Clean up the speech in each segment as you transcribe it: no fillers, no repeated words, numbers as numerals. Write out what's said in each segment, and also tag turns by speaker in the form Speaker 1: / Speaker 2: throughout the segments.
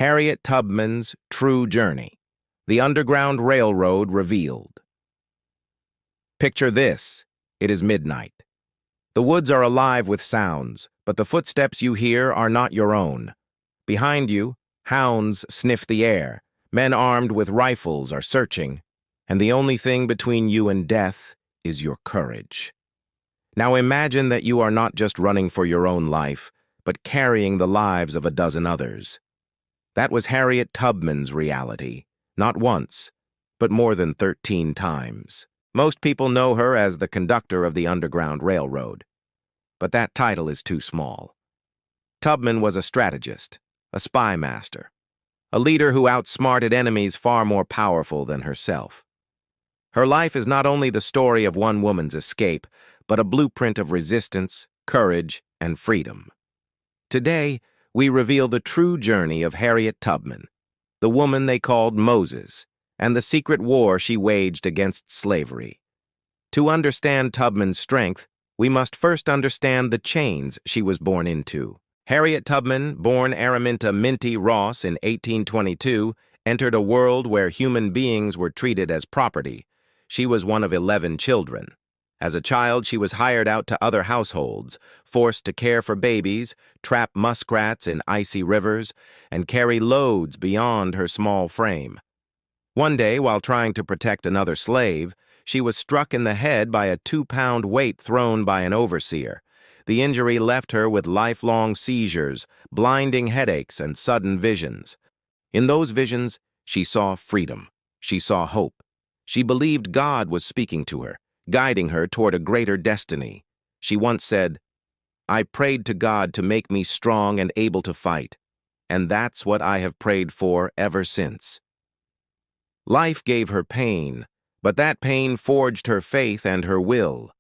Speaker 1: Harriet Tubman's True Journey, the Underground Railroad Revealed. Picture this. It is midnight. The woods are alive with sounds, but the footsteps you hear are not your own. Behind you, hounds sniff the air, men armed with rifles are searching, and the only thing between you and death is your courage. Now imagine that you are not just running for your own life, but carrying the lives of a dozen others. That was Harriet Tubman's reality, not once, but more than 13 times. Most people know her as the conductor of the Underground Railroad, but that title is too small. Tubman was a strategist, a spy master, a leader who outsmarted enemies far more powerful than herself. Her life is not only the story of one woman's escape, but a blueprint of resistance, courage, and freedom. Today, we reveal the true journey of Harriet Tubman, the woman they called Moses, and the secret war she waged against slavery. To understand Tubman's strength, we must first understand the chains she was born into. Harriet Tubman, born Araminta Minty Ross in 1822, entered a world where human beings were treated as property. She was one of 11 children. As a child, she was hired out to other households, forced to care for babies, trap muskrats in icy rivers, and carry loads beyond her small frame. One day, while trying to protect another slave, she was struck in the head by a 2-pound weight thrown by an overseer. The injury left her with lifelong seizures, blinding headaches, and sudden visions. In those visions, she saw freedom. She saw hope. She believed God was speaking to her, guiding her toward a greater destiny. She once said, "I prayed to God to make me strong and able to fight, and that's what I have prayed for ever since." Life gave her pain, but that pain forged her faith and her will.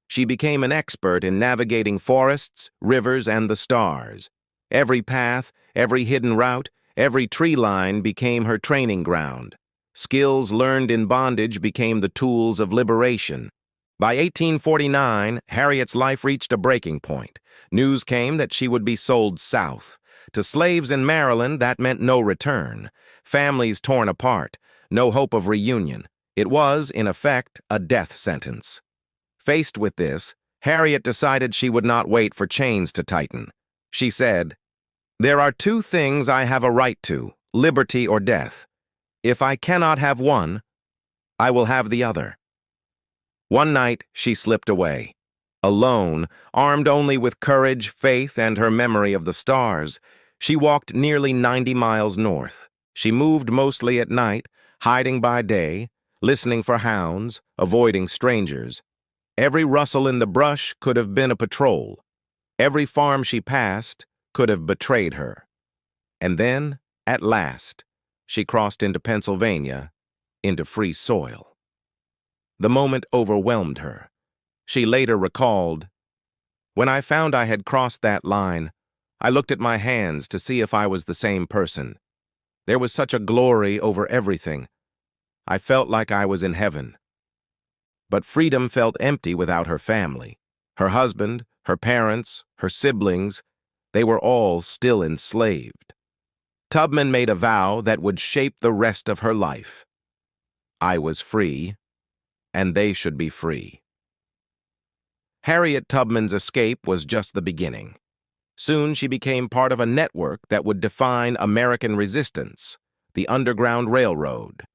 Speaker 1: She became an expert in navigating forests, rivers, and the stars. Every path, every hidden route, every tree line became her training ground. Skills learned in bondage became the tools of liberation. By 1849, Harriet's life reached a breaking point. News came that she would be sold south. To slaves in Maryland, that meant no return. Families torn apart, no hope of reunion. It was, in effect, a death sentence. Faced with this, Harriet decided she would not wait for chains to tighten. She said, "There are two things I have a right to, liberty or death. If I cannot have one, I will have the other." One night, she slipped away. Alone, armed only with courage, faith, and her memory of the stars, she walked nearly 90 miles north. She moved mostly at night, hiding by day, listening for hounds, avoiding strangers. Every rustle in the brush could have been a patrol. Every farm she passed could have betrayed her. And then, at last, she crossed into Pennsylvania, into free soil. The moment overwhelmed her. She later recalled, "When I found I had crossed that line, I looked at my hands to see if I was the same person. There was such a glory over everything. I felt like I was in heaven." But freedom felt empty without her family. Her husband, her parents, her siblings, they were all still enslaved. Tubman made a vow that would shape the rest of her life. "I was free, and they should be free." Harriet Tubman's escape was just the beginning. Soon she became part of a network that would define American resistance, the Underground Railroad.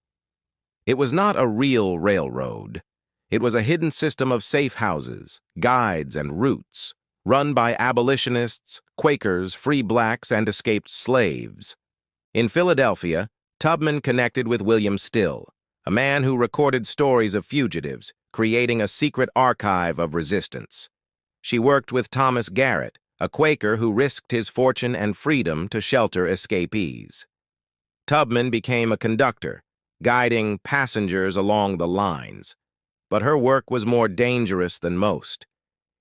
Speaker 1: It was not a real railroad. It was a hidden system of safe houses, guides, and routes, run by abolitionists, Quakers, free blacks, and escaped slaves. In Philadelphia, Tubman connected with William Still, a man who recorded stories of fugitives, creating a secret archive of resistance. She worked with Thomas Garrett, a Quaker who risked his fortune and freedom to shelter escapees. Tubman became a conductor, guiding passengers along the lines. But her work was more dangerous than most.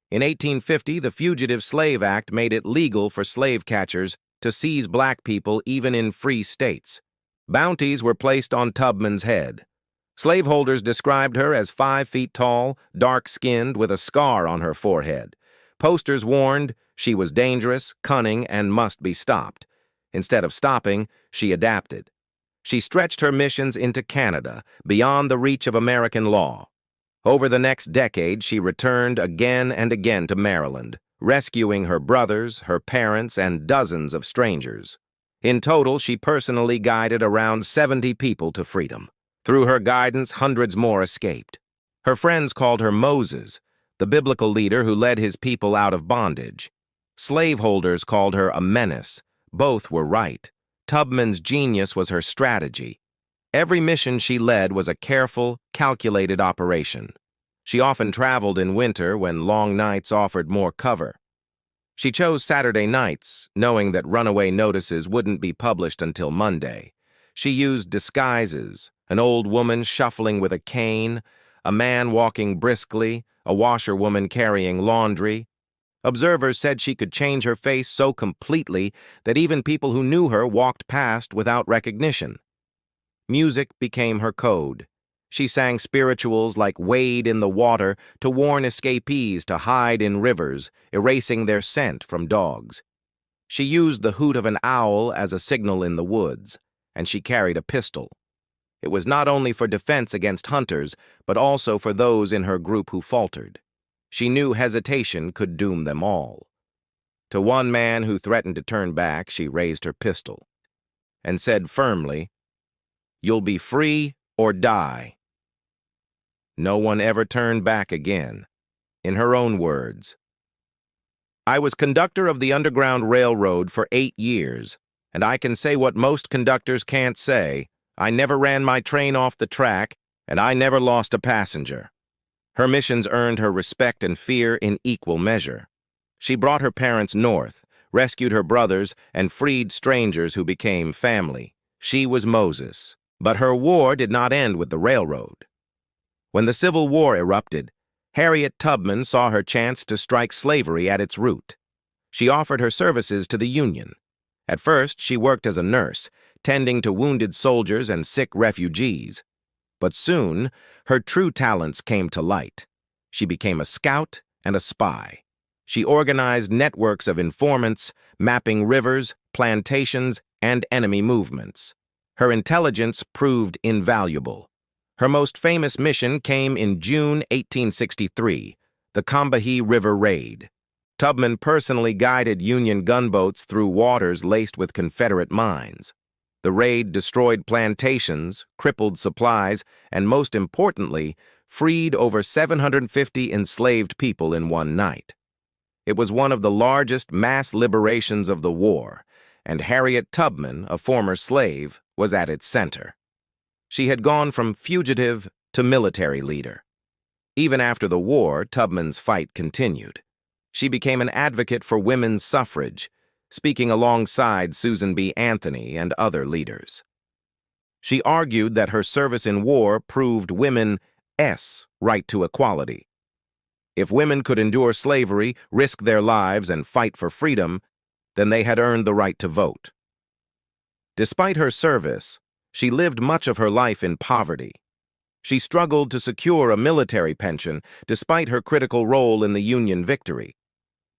Speaker 1: In 1850, the Fugitive Slave Act made it legal for slave catchers to seize black people even in free states. Bounties were placed on Tubman's head. Slaveholders described her as 5 feet tall, dark-skinned, with a scar on her forehead. Posters warned she was dangerous, cunning, and must be stopped. Instead of stopping, she adapted. She stretched her missions into Canada, beyond the reach of American law. Over the next decade, she returned again and again to Maryland, rescuing her brothers, her parents, and dozens of strangers. In total, she personally guided around 70 people to freedom. Through her guidance, hundreds more escaped. Her friends called her Moses, the biblical leader who led his people out of bondage. Slaveholders called her a menace. Both were right. Tubman's genius was her strategy. Every mission she led was a careful, calculated operation. She often traveled in winter when long nights offered more cover. She chose Saturday nights, knowing that runaway notices wouldn't be published until Monday. She used disguises, an old woman shuffling with a cane, a man walking briskly, a washerwoman carrying laundry. Observers said she could change her face so completely that even people who knew her walked past without recognition. Music became her code. She sang spirituals like "Wade in the Water" to warn escapees to hide in rivers, erasing their scent from dogs. She used the hoot of an owl as a signal in the woods, and she carried a pistol. It was not only for defense against hunters, but also for those in her group who faltered. She knew hesitation could doom them all. To one man who threatened to turn back, she raised her pistol and said firmly, "You'll be free or die." No one ever turned back again. In her own words, "I was conductor of the Underground Railroad for 8 years, and I can say what most conductors can't say. I never ran my train off the track, and I never lost a passenger." Her missions earned her respect and fear in equal measure. She brought her parents north, rescued her brothers, and freed strangers who became family. She was Moses. But her war did not end with the railroad. When the Civil War erupted, Harriet Tubman saw her chance to strike slavery at its root. She offered her services to the Union. At first, she worked as a nurse, tending to wounded soldiers and sick refugees. But soon, her true talents came to light. She became a scout and a spy. She organized networks of informants, mapping rivers, plantations, and enemy movements. Her intelligence proved invaluable. Her most famous mission came in June 1863, the Combahee River Raid. Tubman personally guided Union gunboats through waters laced with Confederate mines. The raid destroyed plantations, crippled supplies, and most importantly, freed over 750 enslaved people in one night. It was one of the largest mass liberations of the war, and Harriet Tubman, a former slave, was at its center. She had gone from fugitive to military leader. Even after the war, Tubman's fight continued. She became an advocate for women's suffrage, speaking alongside Susan B. Anthony and other leaders. She argued that her service in war proved women's right to equality. If women could endure slavery, risk their lives, and fight for freedom, then they had earned the right to vote. Despite her service, she lived much of her life in poverty. She struggled to secure a military pension despite her critical role in the Union victory.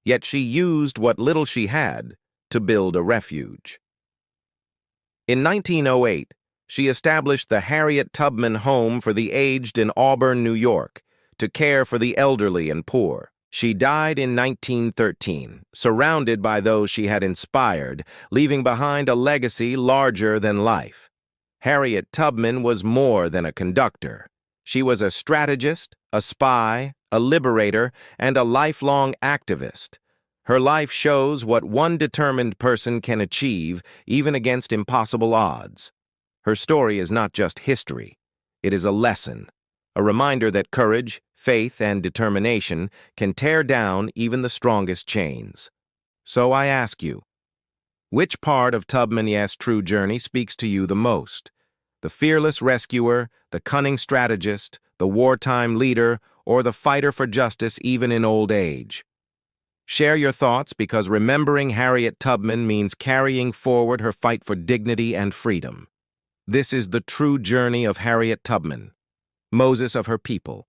Speaker 1: Yet she used what little she had to build a refuge. In 1908, she established the Harriet Tubman Home for the Aged in Auburn, New York, to care for the elderly and poor. She died in 1913, surrounded by those she had inspired, leaving behind a legacy larger than life. Harriet Tubman was more than a conductor. She was a strategist, a spy, a liberator, and a lifelong activist. Her life shows what one determined person can achieve, even against impossible odds. Her story is not just history. It is a lesson, a reminder that courage, faith, and determination can tear down even the strongest chains. So I ask you, which part of Tubman's true journey speaks to you the most? The fearless rescuer, the cunning strategist, the wartime leader, or the fighter for justice even in old age? Share your thoughts, because remembering Harriet Tubman means carrying forward her fight for dignity and freedom. This is the true journey of Harriet Tubman, Moses of her people.